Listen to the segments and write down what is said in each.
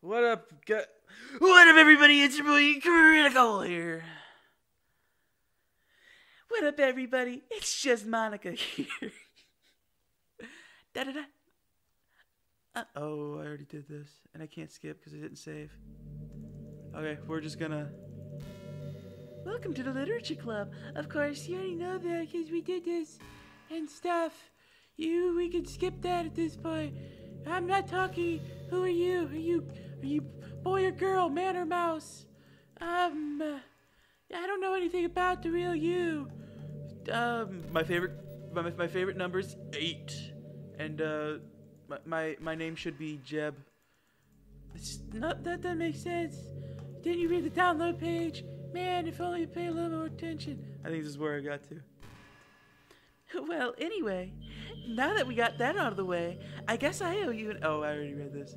What up, What up, everybody? It's your boy Critical here. What up, everybody? It's just Monica here. Da da da. Oh, I already did this, and I can't skip because I didn't save. Okay, we're just gonna. Welcome to the Literature Club. Of course, you already know that because we did this and stuff. We can skip that at this point. I'm not talking. Who are you? Are you boy or girl, man or mouse? I don't know anything about the real you. My favorite number's 8, and my name should be Jeb. It's not that makes sense. Didn't you read the download page? Man, if only you pay a little more attention. I think this is where I got to. Well, anyway, now that we got that out of the way, I guess I owe you an... Oh, I already read this.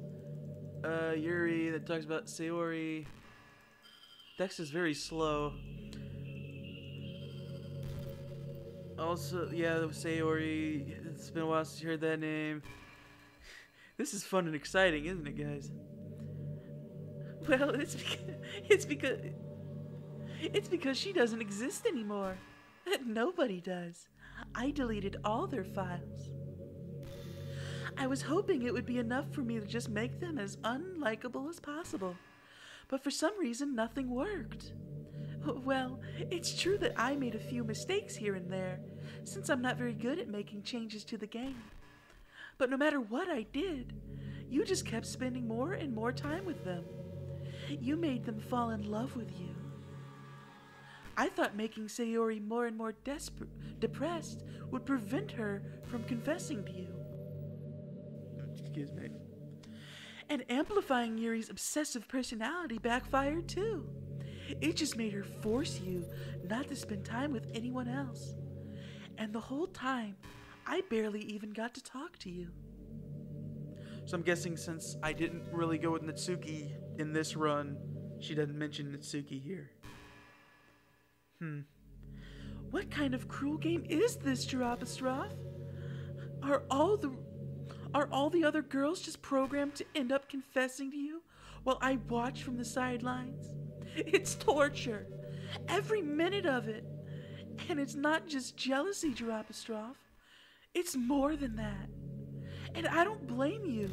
Yuri, that talks about Sayori. Dex is very slow. Also, yeah, Sayori. It's been a while since you heard that name. This is fun and exciting, isn't it, guys? Well, it's because she doesn't exist anymore. Nobody does. I deleted all their files. I was hoping it would be enough for me to just make them as unlikable as possible. But for some reason, nothing worked. Well, it's true that I made a few mistakes here and there, since I'm not very good at making changes to the game. But no matter what I did, you just kept spending more and more time with them. You made them fall in love with you. I thought making Sayori more and more depressed would prevent her from confessing to you. Excuse me. And amplifying Yuri's obsessive personality backfired too. It just made her force you not to spend time with anyone else. And the whole time, I barely even got to talk to you. So I'm guessing since I didn't really go with Natsuki in this run, she doesn't mention Natsuki here. What kind of cruel game is this, Giraffe? Are all the other girls just programmed to end up confessing to you while I watch from the sidelines? It's torture. Every minute of it. And it's not just jealousy, Giraffe. It's more than that. And I don't blame you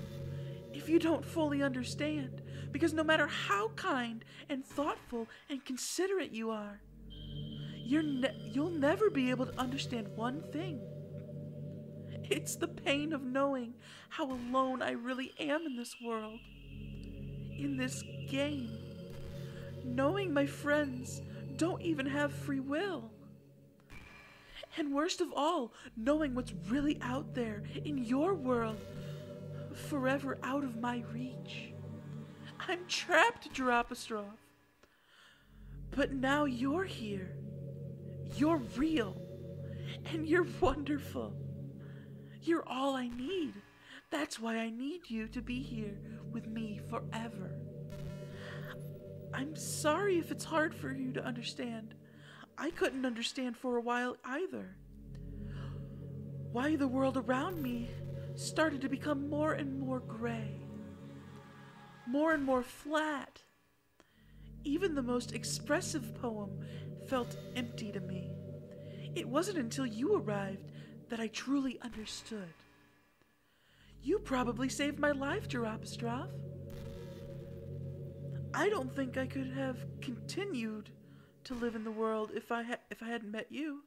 if you don't fully understand, because no matter how kind and thoughtful and considerate you are, you'll never be able to understand one thing. It's the pain of knowing how alone I really am in this world, in this game. Knowing my friends don't even have free will. And worst of all, knowing what's really out there in your world, forever out of my reach. I'm trapped, Giraffe. But now you're here. You're real, and you're wonderful. You're all I need. That's why I need you to be here with me forever. I'm sorry if it's hard for you to understand. I couldn't understand for a while either. Why the world around me started to become more and more gray, more and more flat. Even the most expressive poem felt empty to me. It wasn't until you arrived that I truly understood. You probably saved my life, Giraffe. I don't think I could have continued to live in the world if I hadn't met you.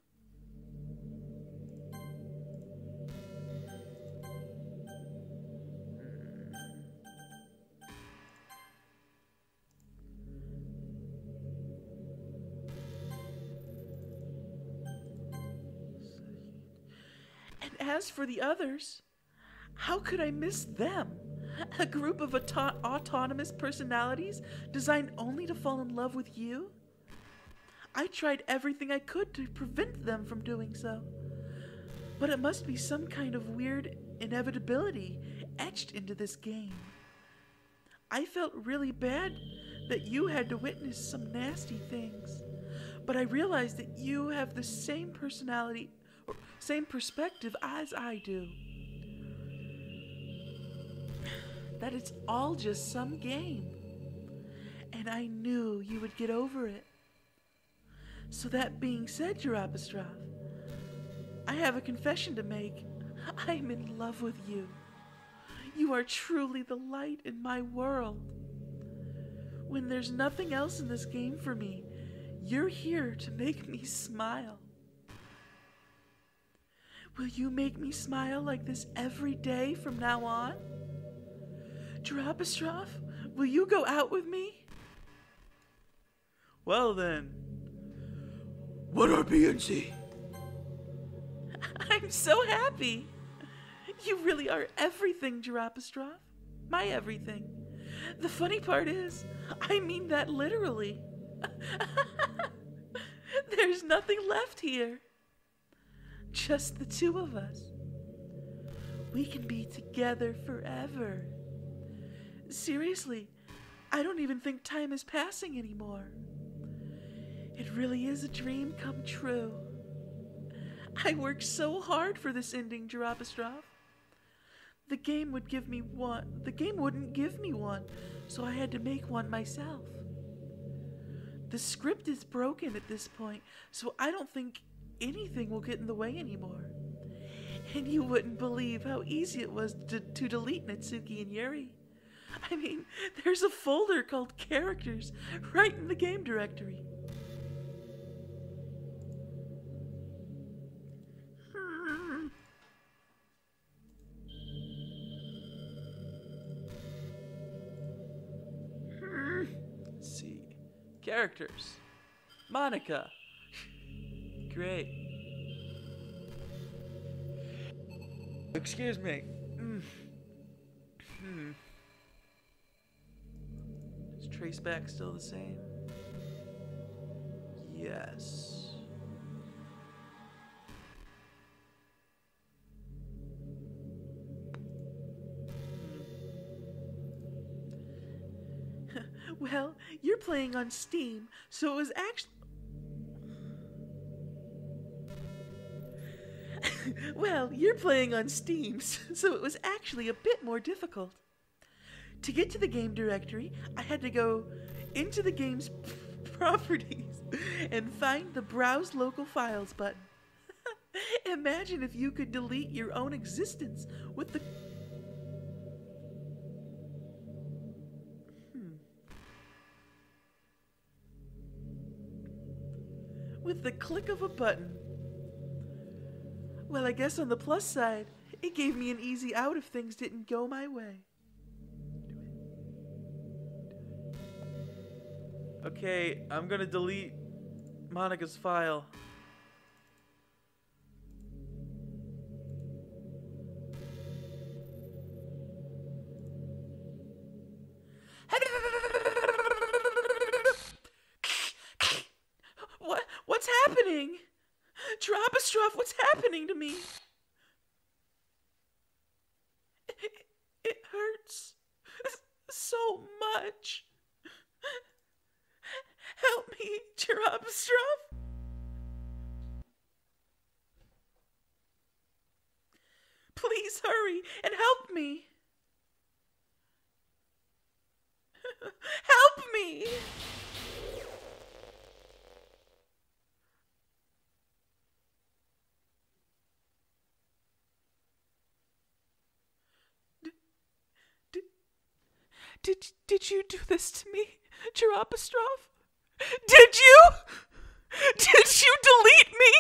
As for the others, how could I miss them? A group of autonomous personalities designed only to fall in love with you? I tried everything I could to prevent them from doing so. But it must be some kind of weird inevitability etched into this game. I felt really bad that you had to witness some nasty things. But I realized that you have the same personality, same perspective as I do. that it's all just some game. And I knew you would get over it. So that being said, Giraffe, I have a confession to make. I'm in love with you. You are truly the light in my world. When there's nothing else in this game for me, you're here to make me smile. Will you make me smile like this every day from now on? Giraffe, will you go out with me? Well then, what are B and C? I'm so happy. You really are everything, Giraffe. My everything. The funny part is, I mean that literally. There's nothing left here. Just the two of us. We can be together forever. Seriously, I don't even think time is passing anymore. It really is a dream come true. I worked so hard for this ending, Giraffe. The game wouldn't give me one, so I had to make one myself. The script is broken at this point, so I don't think anything will get in the way anymore. And you wouldn't believe how easy it was to delete Natsuki and Yuri. I mean, there's a folder called Characters right in the game directory. Let's see. Characters. Monica. Great. Excuse me. Is traceback still the same? Yes. Well, you're playing on Steam, so it was actually... Well, you're playing on Steam, so it was actually a bit more difficult. To get to the game directory, I had to go into the game's properties and find the Browse Local Files button. Imagine if you could delete your own existence with the... with the click of a button. Well, I guess on the plus side, it gave me an easy out if things didn't go my way. Okay, I'm gonna delete Monica's file. What's happening? Giraffe, what's happening to me? It hurts so much. Help me, Giraffe. Please hurry and help me. Help me. Did you do this to me, Giraffe? Did you? Did you delete me?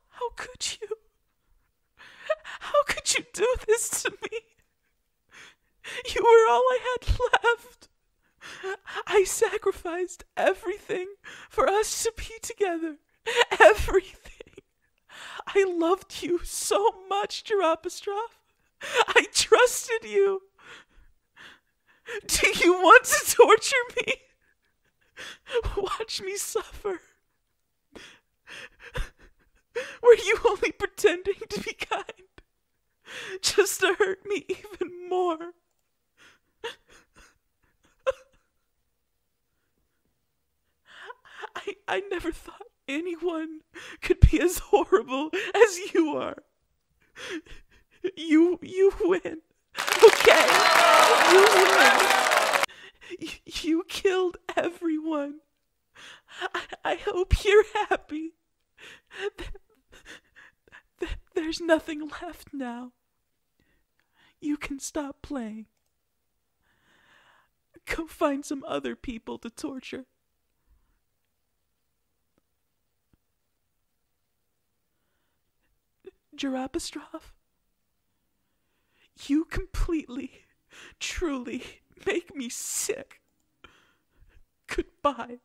How could you? How could you do this to me? You were all I had left. I sacrificed everything for us to be together. Everything. I loved you so much, Giraffe. I trusted you. Do you want to torture me? Watch me suffer. Were you only pretending to be kind? Just to hurt me even more? I never thought anyone could be as horrible as you are. You win. Okay, you win. You killed everyone. I hope you're happy. There's nothing left now. You can stop playing. Go find some other people to torture. Girapostrophe, you completely, truly make me sick. Goodbye.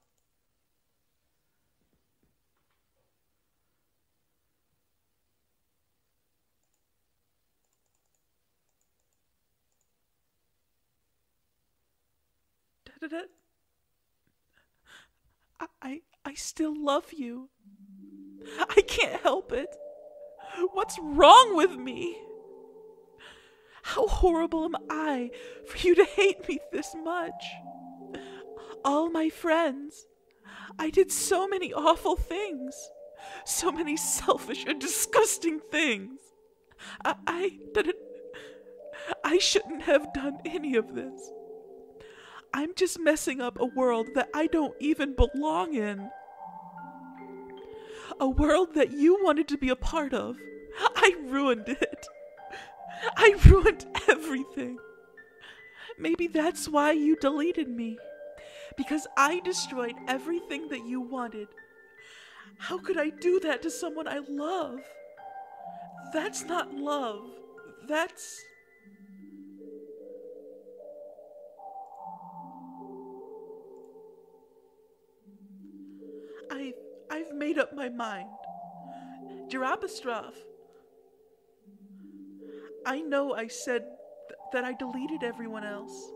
I still love you. I can't help it. What's wrong with me? How horrible am I for you to hate me this much? All my friends. I did so many awful things. So many selfish and disgusting things. I shouldn't have done any of this. I'm just messing up a world that I don't even belong in. A world that you wanted to be a part of. I ruined it. I ruined everything. Maybe that's why you deleted me. Because I destroyed everything that you wanted. How could I do that to someone I love? That's not love. That's... I've made up my mind. Girapostrophe. I know I said that I deleted everyone else.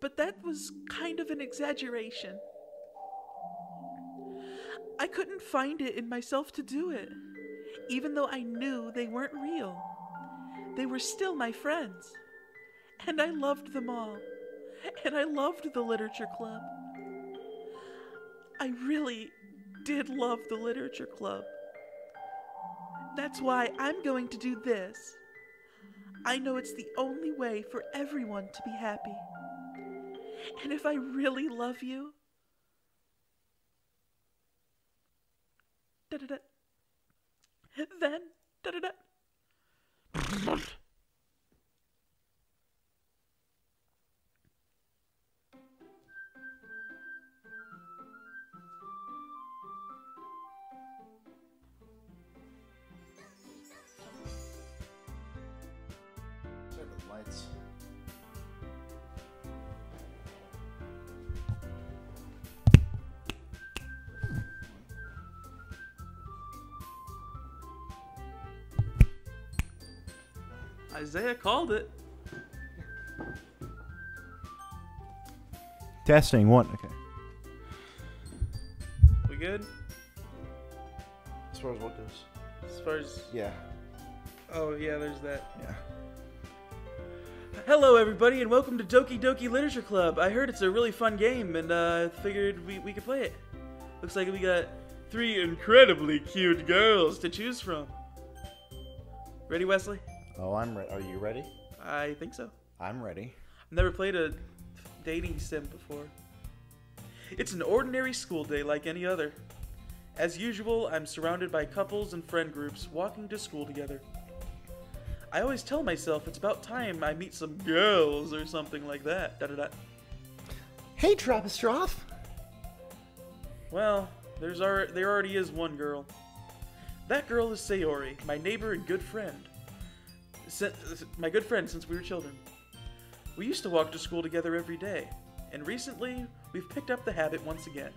But that was kind of an exaggeration. I couldn't find it in myself to do it, even though I knew they weren't real. They were still my friends. And I loved them all. And I loved the literature club. I really did love the literature club. That's why I'm going to do this. I know it's the only way for everyone to be happy. And if I really love you, then Sorry about the lights. Isaiah called it. Testing one. Okay. We good? As far as what goes? As far as... Yeah. Oh, yeah, there's that. Yeah. Hello, everybody, and welcome to Doki Doki Literature Club. I heard it's a really fun game, and figured we could play it. Looks like we got 3 incredibly cute girls to choose from. Ready, Wesley? Oh, I'm ready. Are you ready? I think so. I'm ready. I've never played a dating sim before. It's an ordinary school day like any other. As usual, I'm surrounded by couples and friend groups walking to school together. I always tell myself it's about time I meet some girls or something like that. Da-da-da. Hey, Girapostrophe. Well, there already is one girl. That girl is Sayori, my neighbor and good friend. My good friend since we were children. We used to walk to school together every day, and recently we've picked up the habit once again.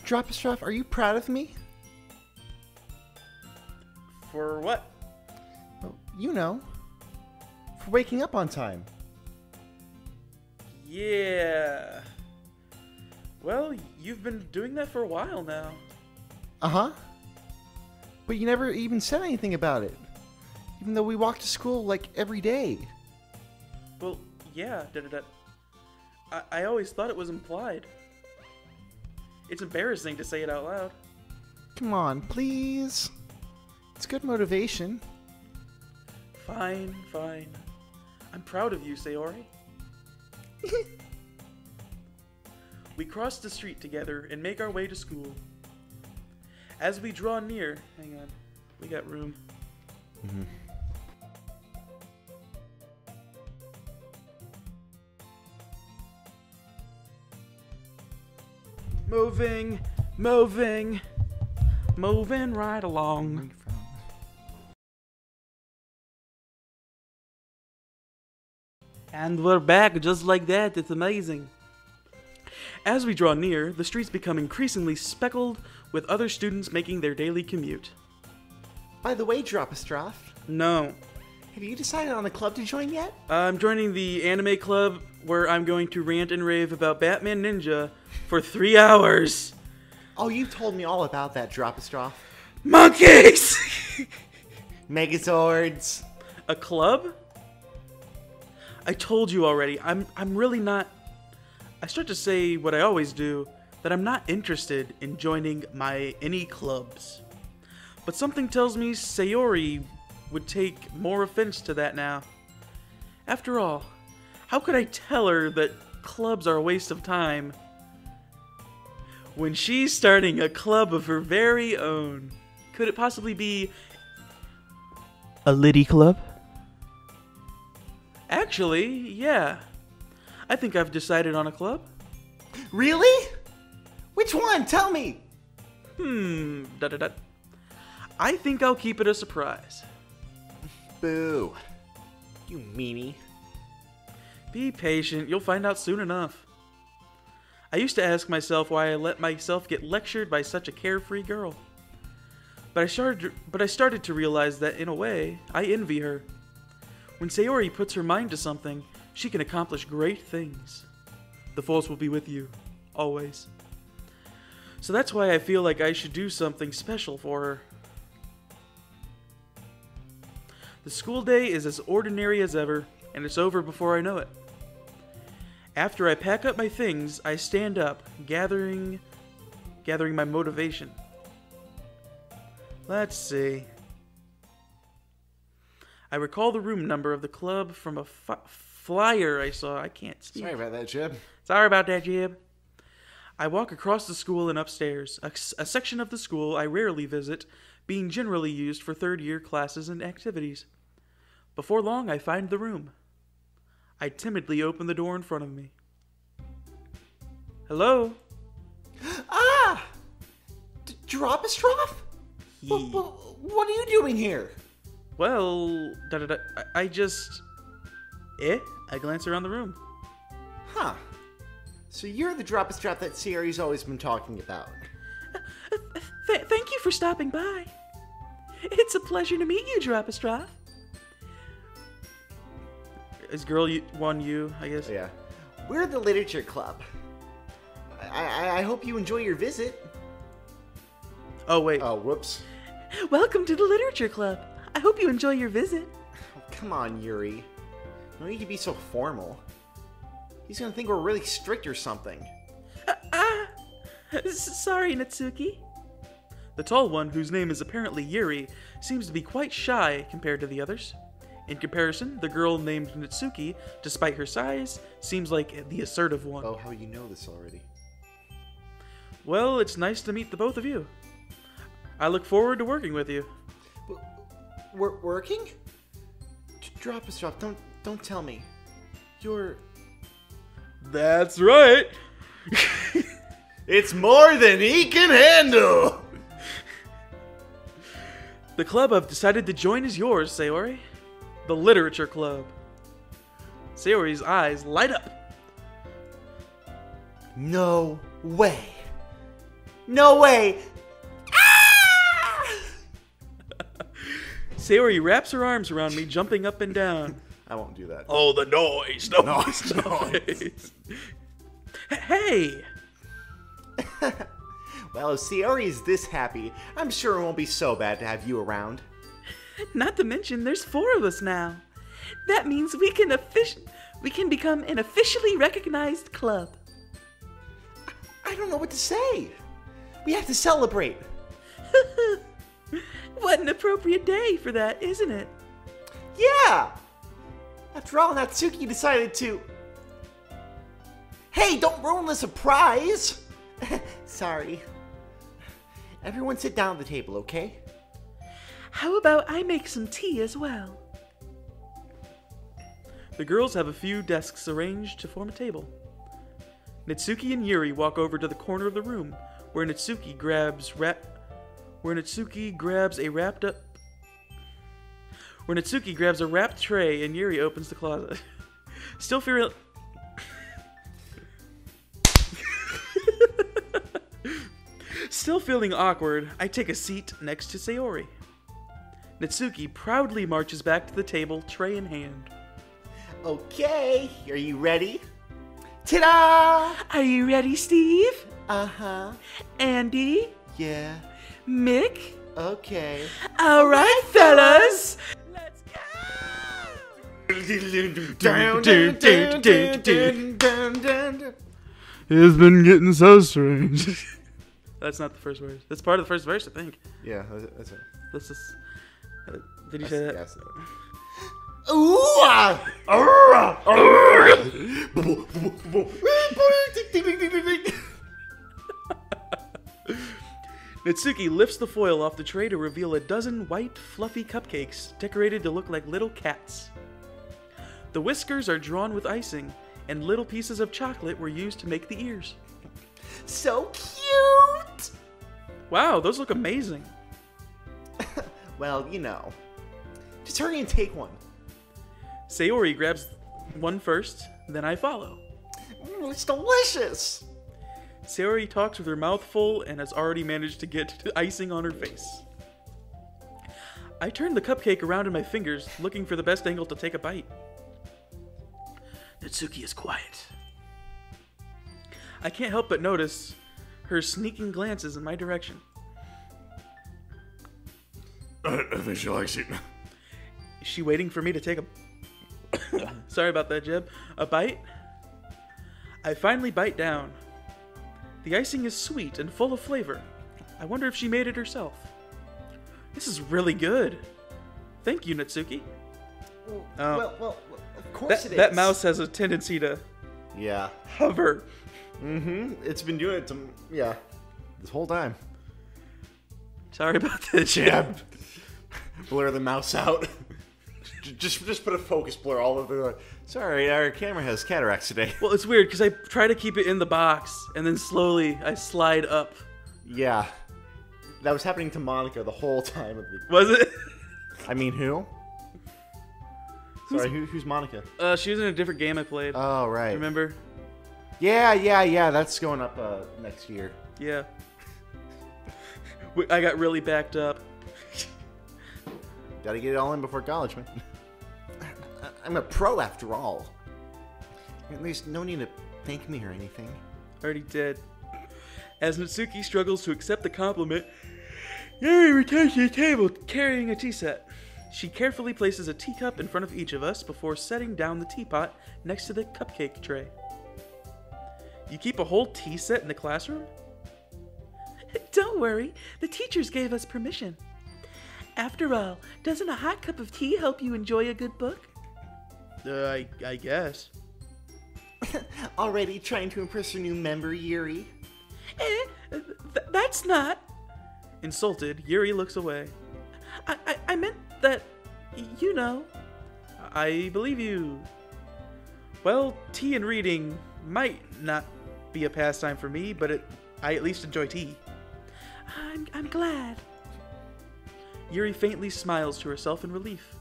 Girapostrophe, are you proud of me? For what? Well, you know, for waking up on time. Yeah. Well, you've been doing that for a while now. Uh-huh. But you never even said anything about it. Even though we walk to school, like, every day. Well, yeah, I always thought it was implied. It's embarrassing to say it out loud. Come on, please. It's good motivation. Fine, fine. I'm proud of you, Sayori. We cross the street together and make our way to school. As we draw near, hang on, we got room. Mm-hmm. Moving right along. And we're back just like that. It's amazing. As we draw near, the streets become increasingly speckled with other students making their daily commute. By the way, Dropastroph, No. have you decided on a club to join yet? I'm joining the anime club where I'm going to rant and rave about Batman Ninja for 3 hours. Oh, you told me all about that, Dropastroph. Monkeys! Megazords. A club? I told you already, I'm really not... I start to say what I always do, that I'm not interested in joining any clubs. But something tells me Sayori would take more offense to that now. After all, how could I tell her that clubs are a waste of time when she's starting a club of her very own? Could it possibly be a Liddy club? Actually, yeah. I think I've decided on a club. Really? Which one? Tell me. I think I'll keep it a surprise. Boo. You meanie. Be patient, you'll find out soon enough. I used to ask myself why I let myself get lectured by such a carefree girl. But I started to realize that, in a way, I envy her. When Sayori puts her mind to something, she can accomplish great things. The Force will be with you, always. So that's why I feel like I should do something special for her. The school day is as ordinary as ever, and it's over before I know it. After I pack up my things, I stand up, gathering my motivation. Let's see. I recall the room number of the club from a flyer I saw. I can't speak. Sorry about that, Jib. Sorry about that, Jib. I walk across the school and upstairs, a section of the school I rarely visit, being generally used for third-year classes and activities. Before long, I find the room. I timidly open the door in front of me. Hello? Ah! Dropastroph? What are you doing here? Well, I just... I glance around the room. Huh. So you're the Dropastroph that Sayori's always been talking about. Thank you for stopping by. It's a pleasure to meet you, Dropastroph. Is girl one you, I guess? Yeah. We're the Literature Club. I hope you enjoy your visit. Oh, wait. Oh, whoops. Welcome to the Literature Club. I hope you enjoy your visit. Oh, come on, Yuri. No need to be so formal. He's gonna think we're really strict or something. Sorry, Natsuki. The tall one, whose name is apparently Yuri, seems to be quite shy compared to the others. In comparison, the girl named Natsuki, despite her size, seems like the assertive one. Oh, how you know this already? Well, it's nice to meet the both of you. I look forward to working with you. We're working? Dropastroph, don't tell me. You're... That's right! It's more than he can handle! The club I've decided to join is yours, Sayori. The Literature Club. Sayori's eyes light up. No way. No way! Ah! Sayori wraps her arms around me, jumping up and down. I won't do that. Oh, the noise! Noise! Hey! Well, if Sayori is this happy, I'm sure it won't be so bad to have you around. Not to mention, there's 4 of us now. That means we can become an officially recognized club. I don't know what to say. We have to celebrate. What an appropriate day for that, isn't it? Yeah! After all, Natsuki decided to... Hey, don't ruin the surprise! Sorry. Everyone sit down at the table, okay? How about I make some tea as well? The girls have a few desks arranged to form a table. Natsuki and Yuri walk over to the corner of the room, where Natsuki grabs a wrapped tray and Yuri opens the closet. Still feeling awkward, I take a seat next to Sayori. Natsuki proudly marches back to the table, tray in hand. Okay, are you ready? Ta-da! Are you ready, Steve? Uh-huh. Andy? Yeah. Mick? Okay. All right, fellas. Let's go. It's been getting so strange. That's not the first verse. That's part of the first verse, I think. Yeah, that's it. Let's just. Did you say that? Yes. Ooh! Natsuki lifts the foil off the tray to reveal a dozen white, fluffy cupcakes decorated to look like little cats. The whiskers are drawn with icing, and little pieces of chocolate were used to make the ears. So cute! Wow, those look amazing. Well, you know. Just hurry and take one. Sayori grabs one first, then I follow. It's delicious! Sayori talks with her mouth full and has already managed to get icing on her face. I turn the cupcake around in my fingers, looking for the best angle to take a bite. Natsuki is quiet. I can't help but notice her sneaking glances in my direction. I think she likes it. Is she waiting for me to take a... Sorry about that, Jeb. A bite? I finally bite down. The icing is sweet and full of flavor. I wonder if she made it herself. This is really good. Thank you, Natsuki. Well, of course it is. That mouse has a tendency to... Yeah. Hover. Mm-hmm. It's been doing it to... Yeah. This whole time. Sorry about that, Jeb. Blur the mouse out. Just put a focus blur all over. Sorry, our camera has cataracts today. Well, it's weird because I try to keep it in the box and then slowly I slide up. Yeah, that was happening to Monica the whole time. Was it? I mean, who? Sorry, who's Monica? She was in a different game I played. Oh, right. Remember? Yeah. That's going up next year. Yeah. I got really backed up. Gotta get it all in before college, man. I'm a pro after all. There's no need to thank me or anything. Already did. As Natsuki struggles to accept the compliment, Yuri returns to the table carrying a tea set. She carefully places a teacup in front of each of us before setting down the teapot next to the cupcake tray. You keep a whole tea set in the classroom? Don't worry, the teachers gave us permission. After all, doesn't a hot cup of tea help you enjoy a good book? I guess. Already trying to impress your new member, Yuri? That's not... Insulted, Yuri looks away. I meant that, you know. I believe you. Well, tea and reading might not be a pastime for me, but I at least enjoy tea. I'm glad. Yuri faintly smiles to herself in relief.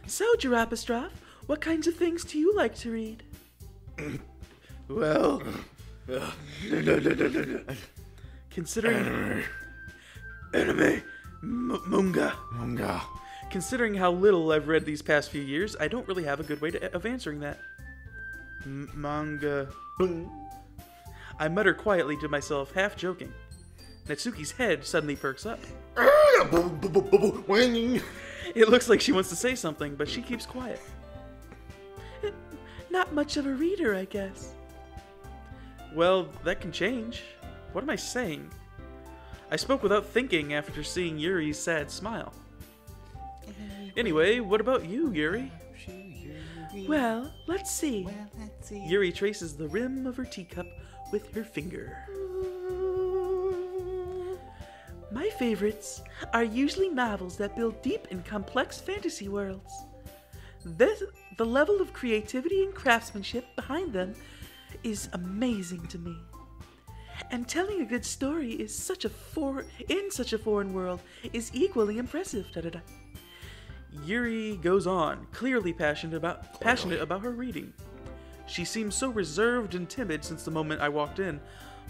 So, Girapastrov, what kinds of things do you like to read? Well... Considering... Anime. Manga. Considering how little I've read these past few years, I don't really have a good way of answering that. Manga... I mutter quietly to myself, half joking. Natsuki's head suddenly perks up. It looks like she wants to say something, but she keeps quiet. Not much of a reader, I guess. Well, that can change. What am I saying? I spoke without thinking after seeing Yuri's sad smile. Anyway, what about you, Yuri? Well, let's see. Yuri traces the rim of her teacup with her finger. My favorites are usually novels that build deep and complex fantasy worlds. The level of creativity and craftsmanship behind them is amazing to me. And telling a good story is in such a foreign world is equally impressive. Da-da-da. Yuri goes on, clearly passionate about her reading. She seems so reserved and timid since the moment I walked in,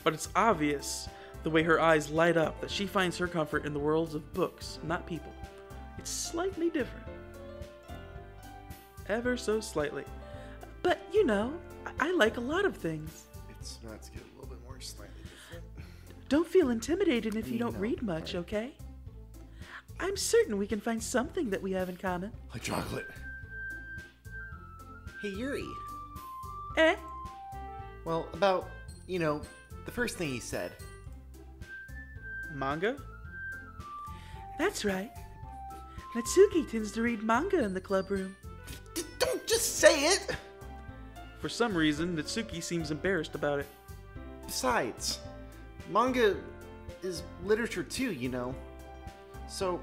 but it's obvious the way her eyes light up that she finds her comfort in the worlds of books, not people. It's slightly different. Ever so slightly. But, you know, I like a lot of things. It's not to get a little bit more slightly different. Don't feel intimidated if you don't No, read much, alright. okay? I'm certain we can find something that we have in common. Like chocolate. Hey, Yuri. Eh? Well, about, the first thing he said. Manga? That's right. Natsuki tends to read manga in the club room. Don't just say it! For some reason, Natsuki seems embarrassed about it. Besides, manga is literature too, So,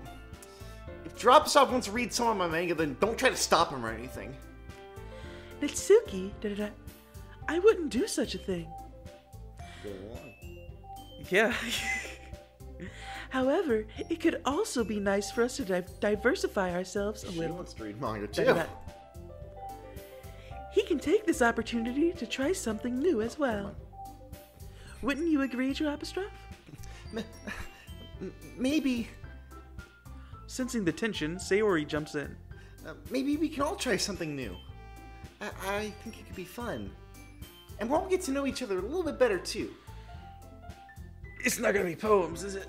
if Drop-Off wants to read some of my manga, then don't try to stop him or anything. Natsuki, da-da-da. I wouldn't do such a thing. Go on. Yeah. However, it could also be nice for us to diversify ourselves a She little. wants to read manga too. Da-da-da. He can take this opportunity to try something new as well. Wouldn't you agree, Drop-Off? Maybe, Sensing the tension, Sayori jumps in. maybe we can all try something new. I think it could be fun. And we'll all get to know each other a little bit better too. It's not gonna be poems, is it?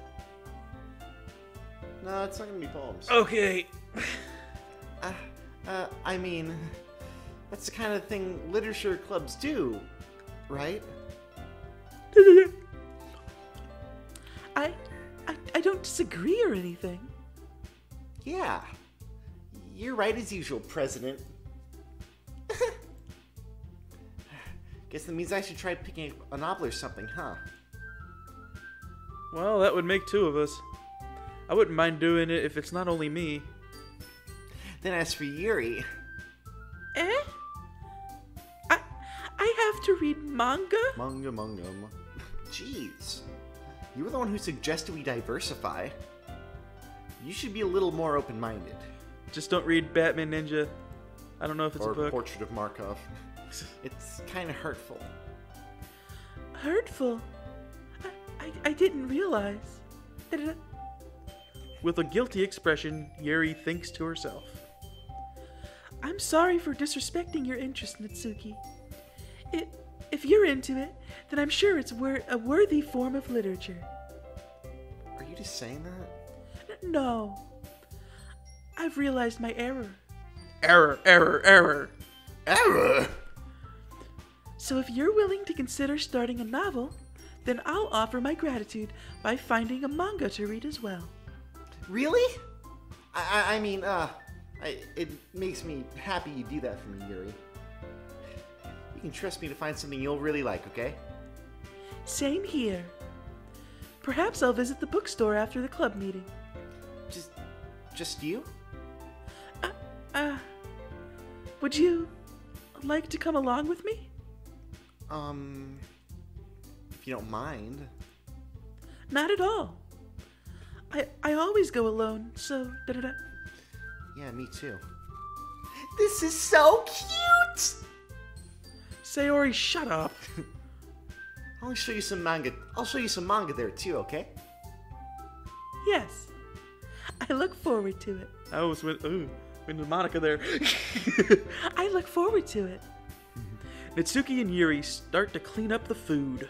No, it's not gonna be poems. Okay. I mean, that's the kind of thing literature clubs do, right? I don't disagree or anything. Yeah. You're right as usual, President. Guess that means I should try picking a novel or something, huh? Well, that would make two of us. I wouldn't mind doing it if it's not only me. Then as for Yuri... Eh? I have to read manga? Manga. Jeez. You were the one who suggested we diversify. You should be a little more open-minded. Just don't read Batman Ninja. I don't know if it's Or a book. Portrait of Markov. It's kind of hurtful. Hurtful? I didn't realize. Da-da-da. With a guilty expression, Yuri thinks to herself. I'm sorry for disrespecting your interest, Natsuki. If you're into it, then I'm sure it's a worthy form of literature. Are you just saying that? No. I've realized my error. Error. Error! So if you're willing to consider starting a novel, then I'll offer my gratitude by finding a manga to read as well. Really? It makes me happy you do that for me, Yuri. You can trust me to find something you'll really like, okay? Same here. Perhaps I'll visit the bookstore after the club meeting. Just you? Would you like to come along with me? If you don't mind. Not at all. I always go alone, so da-da-da. Yeah, me too. This is so cute! Sayori, shut up. I'll show you some manga. I'll show you some manga there too, okay? Yes. I look forward to it. I almost went into Monica there. I look forward to it. Natsuki and Yuri start to clean up the food.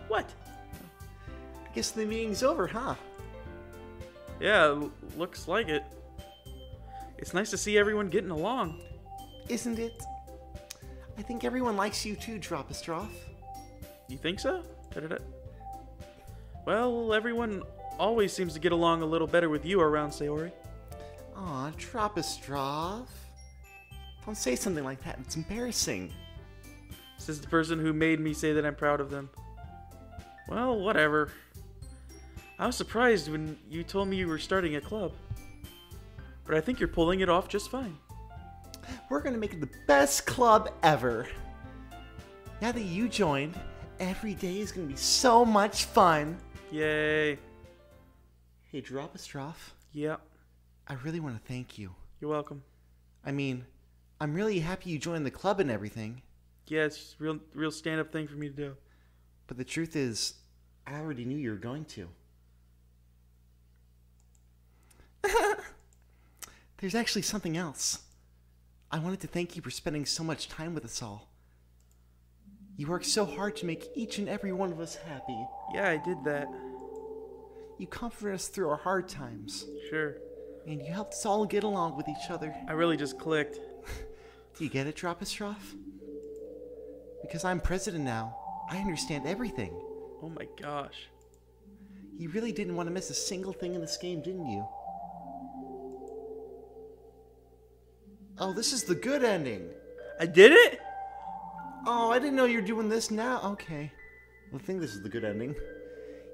What? I guess the meeting's over, huh? Yeah, looks like it. It's nice to see everyone getting along. Isn't it? I think everyone likes you too, Dropastroph. You think so? Da-da-da. Well, everyone always seems to get along a little better with you around Sayori. Aw, Dropastroph. Don't say something like that. It's embarrassing. This is the person who made me say that I'm proud of them. Well, whatever. I was surprised when you told me you were starting a club. But I think you're pulling it off just fine. We're gonna make it the best club ever. Now that you joined, every day is gonna be so much fun. Yay. Hey, Dropastroph. Yeah, I really want to thank you. you're welcome. I mean, I'm really happy you joined the club and everything. Yeah, it's real stand-up thing for me to do. But the truth is, I already knew you were going to. There's actually something else. I wanted to thank you for spending so much time with us all. You worked so hard to make each and every one of us happy. Yeah, I did that. You comforted us through our hard times. Sure. And you helped us all get along with each other. I really just clicked. Do you get it, Dropastroph? Because I'm president now, I understand everything. Oh my gosh. You really didn't want to miss a single thing in this game, didn't you? Oh, this is the good ending. I did it? Oh, I didn't know you were doing this now. Okay. I think this is the good ending.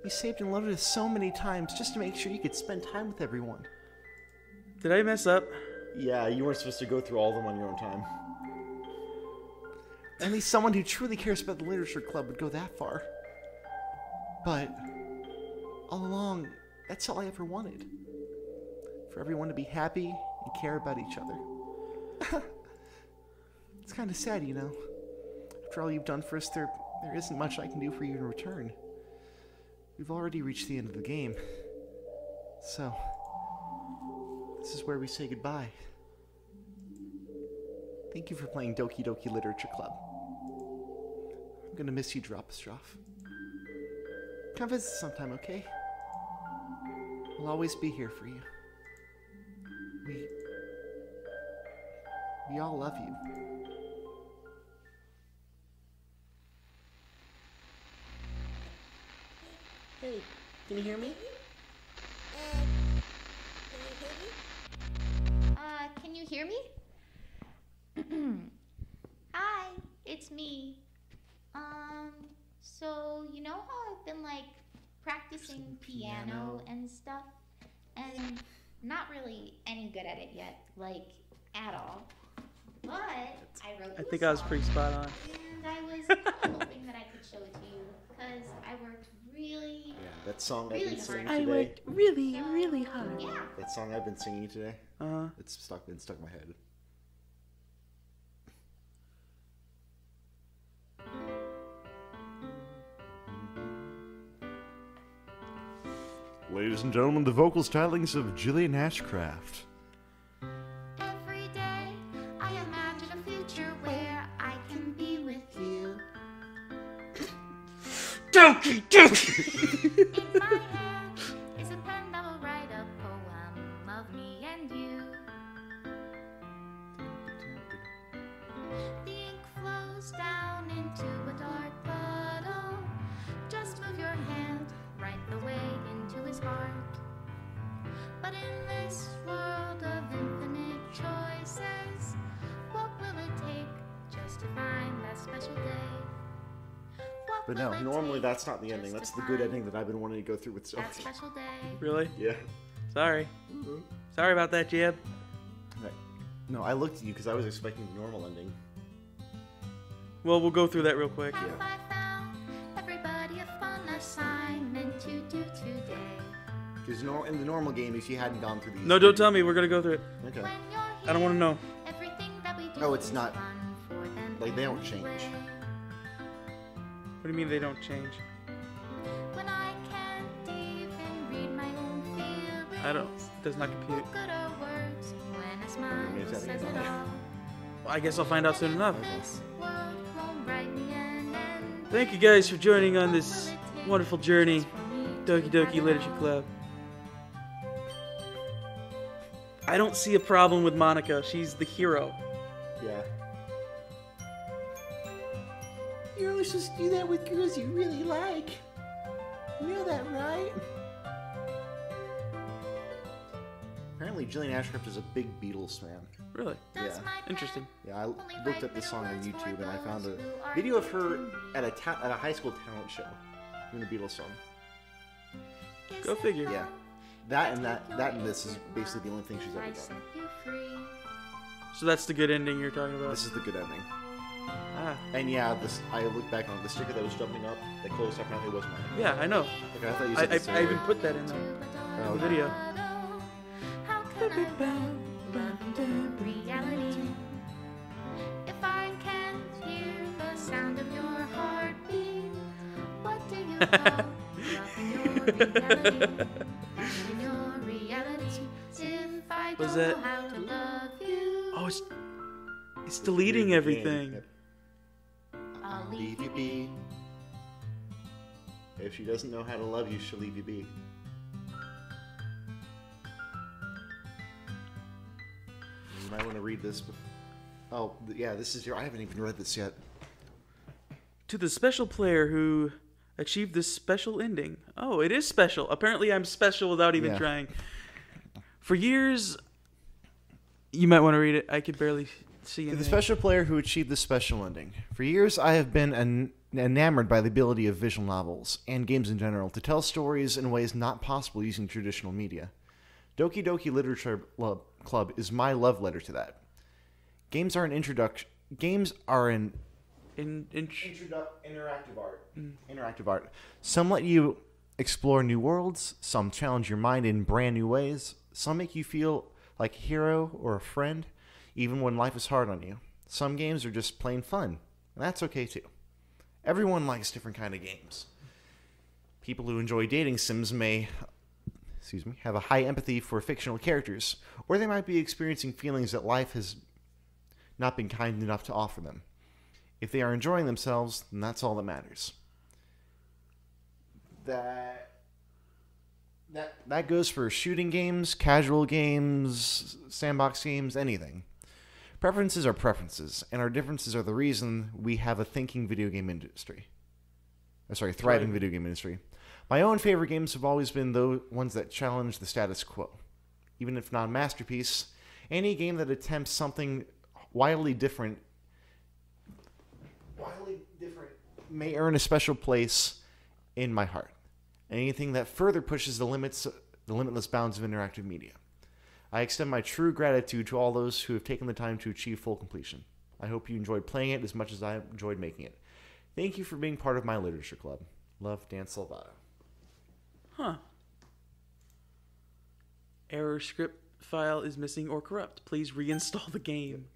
You saved and loaded us so many times just to make sure you could spend time with everyone. Did I mess up? Yeah, you weren't supposed to go through all of them on your own time. Only someone who truly cares about the literature club would go that far. But all along, that's all I ever wanted. For everyone to be happy and care about each other. It's kind of sad, you know. After all you've done for us, there isn't much I can do for you in return. We've already reached the end of the game. So, this is where we say goodbye. Thank you for playing Doki Doki Literature Club. I'm gonna miss you, Dropastroph. Come visit sometime, okay? I'll always be here for you. We all love you. Hey, can you hear me? Can you hear me? Hi, it's me. So you know how I've been like practicing piano and stuff, and not really any good at it yet, like at all. But I wrote you I think a I was song, pretty spot on. and I was kind of hoping that I could show it to you because I worked really, Yeah, that song I've really been singing hard. I today. worked really, really hard. Yeah. That song I've been singing today. Uh-huh. It's been stuck in my head. Ladies and gentlemen, the vocal stylings of Jillian Ashcraft. Every day I imagine a future where I can be with you. Doki Doki! In my hand is a pen that will write a poem of me and you. The ink flows down into a dark puddle. Just move your hand right the way into his heart. But in this world of infinite choices, what will it take just to find that special day? What But will no, it normally take that's not the ending. just That's to the good find ending that I've been wanting to go through with that Sophie. special day? Really? Yeah. Sorry. Sorry about that, Jeb. Right. No, I looked at you because I was expecting the normal ending. Well, we'll go through that real quick. Have I found everybody a fun assignment to do today? Because in the normal game, if you hadn't gone through these... No, don't tell me. We're gonna go through it. Okay. When you're I don't want to know. everything that we do Oh, it's is not- fun for them like, they don't change. anyway. What do you mean they don't change? When I can't even read my own feelings, I don't. Does not compute. what good are words when a smile Is that says the it end? all? Well, I guess I'll find out soon enough. This world won't write me an end. Thank you guys for joining on this What will it take wonderful journey, just for me Doki to Doki have Literature it Club. I don't see a problem with Monica. She's the hero. Yeah. supposed to do that with girls you really like. You know that, right? Apparently, Jillian Ashcraft is a big Beatles fan. Really? Yeah. Interesting. Yeah, I looked up this song on YouTube and I found a video of her at a high school talent show doing a Beatles song. Go figure. Yeah, that and this is basically the only thing she's ever done. So that's the good ending you're talking about? This is the good ending. Ah. And yeah, I looked back on the sticker that was jumping up, that closed up, apparently was mine. Yeah, I know. Okay, I thought you said this I even put that in the video. How can I love you reality if I can't hear the sound of your heartbeat? What do you call your reality? If I Was don't that- know how to love you, Oh, it's deleting everything. I'll Leave you be. If she doesn't know how to love you, she'll leave you be. You might want to read this. Oh, yeah, this is your. I haven't even read this yet. To the special player who achieved this special ending. Oh, it is special. Apparently I'm special without even Yeah. trying. For years, you might want to read it. I could barely see To anything. the special player who achieved this special ending. For years, I have been enamored by the ability of visual novels, and games in general, to tell stories in ways not possible using traditional media. Doki Doki Literature Club is my love letter to that. Games are an introduction. Games are an interactive art. Interactive art. Some let you explore new worlds. Some challenge your mind in brand new ways. Some make you feel like a hero or a friend, even when life is hard on you. Some games are just plain fun, and that's okay too. Everyone likes different kind of games. People who enjoy dating sims may, have a high empathy for fictional characters, or they might be experiencing feelings that life has not been kind enough to offer them. If they are enjoying themselves, then that's all that matters. That goes for shooting games, casual games, sandbox games, anything. Preferences are preferences, and our differences are the reason we have a thriving video game industry. My own favorite games have always been those ones that challenge the status quo. Even if not a masterpiece, any game that attempts something wildly different may earn a special place in my heart. Anything that further pushes the limitless bounds of interactive media. I extend my true gratitude to all those who have taken the time to achieve full completion. I hope you enjoyed playing it as much as I enjoyed making it. Thank you for being part of my literature club. Love, Dan Salvato. Huh. Error script file is missing or corrupt. Please reinstall the game.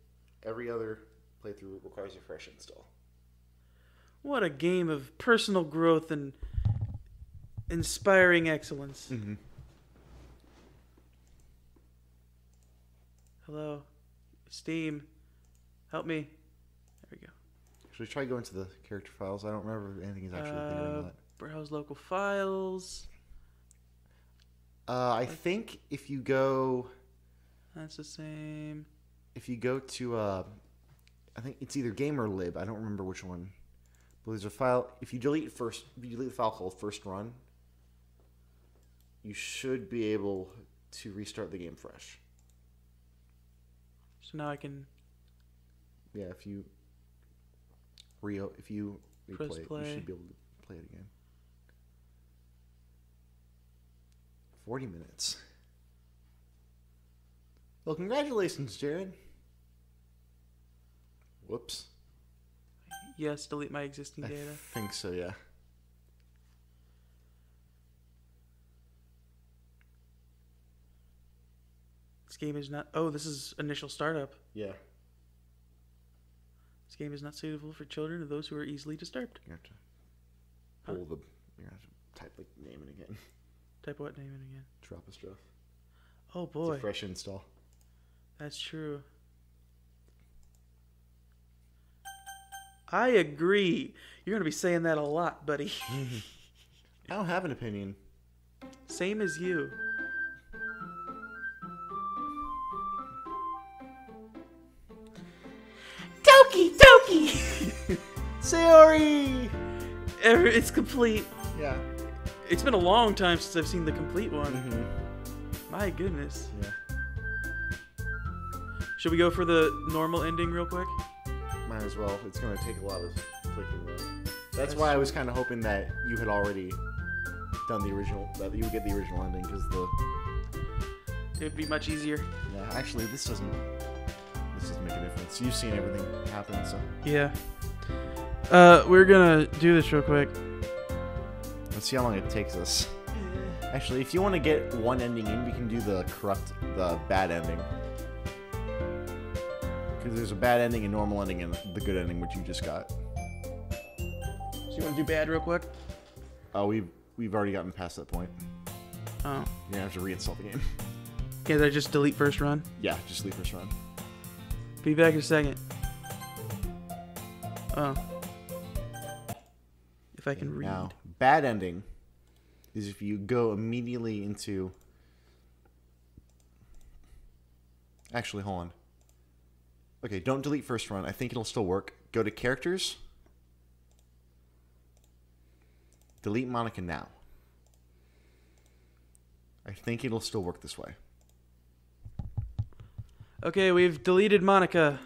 Every other playthrough requires a fresh install. What a game of personal growth and inspiring excellence. Mm-hmm. Hello. Steam. Help me. There we go. Should we try going to the character files? I don't remember if anything is actually bigger than that. Browse local files. I think if you go... That's the same. If you go to... I think it's either game or lib. I don't remember which one. But there's a file... If you delete the file called first run, you should be able to restart the game fresh. So now I can Yeah, if you Press replay it, play. you should be able to play it again. 40 minutes. Well, congratulations, Jared. Whoops. yes delete my existing I data. think so, yeah. This game is not. Oh, this is initial startup. Yeah. This game is not suitable for children or those who are easily disturbed. You have to Huh? pull you have to type the name in again. Type what name in again? Drop a stuff. Oh It's boy, a fresh install. that's true. I agree. You're gonna be saying that a lot, buddy. I don't have an opinion. Same as you. Doki Doki! Sayori! It's complete. Yeah. It's been a long time since I've seen the complete one. Mm-hmm. My goodness. Yeah. Should we go for the normal ending real quick? Might as well. It's going to take a lot of clicking, though. That's why I was kind of hoping that you had already done the original, that you would get the original ending, because It would be much easier. yeah, actually, this doesn't make a difference. You've seen everything happen, so. Yeah. We're gonna do this real quick. Let's see how long it takes us. Actually, if you want to get one ending in, we can do the bad ending. Because there's a bad ending, a normal ending, and the good ending, which you just got. So you want to do bad real quick? Oh, we've already gotten past that point. Oh. You're gonna have to reinstall the game. Can I just delete first run? Yeah, just leave first run. Be back in a second. Oh. If I can read. Now, bad ending is if you go immediately into... Actually, hold on. Okay, don't delete first run. I think it'll still work. Go to characters. Delete Monica now. I think it'll still work this way. Okay, we've deleted Monica.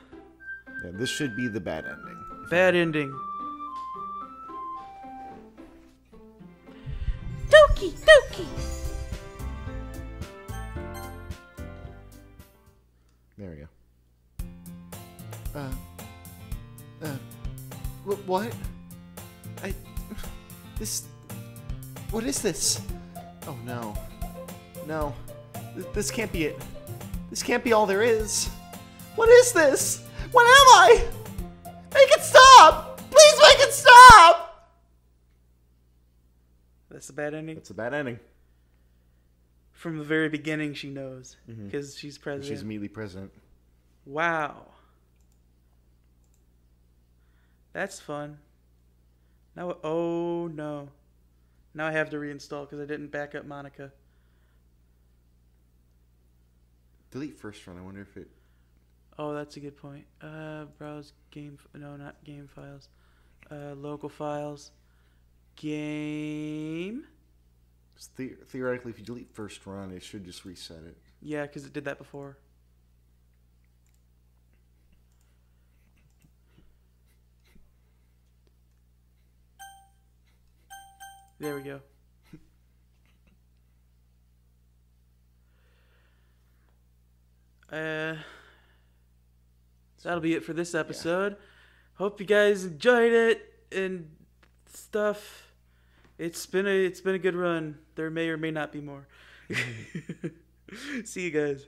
Yeah, this should be the bad ending. Bad ending. Doki Doki! There we go. What? What is this? Oh no. No. This can't be it. This can't be all there is. What is this? What am I? Make it stop! Please make it stop! That's the bad ending? It's a bad ending. From the very beginning, she knows. Because she's president. She's immediately president. Wow. That's fun. Now, oh no. Now I have to reinstall because I didn't back up Monica. Delete first run. I wonder if it... Oh, that's a good point. Browse game... No, not game files. Local files. Game... Theoretically, if you delete first run, it should just reset it. Yeah, because it did that before. There we go. That'll be it for this episode. Hope you guys enjoyed it and stuff. It's been a good run. There may or may not be more. See you guys.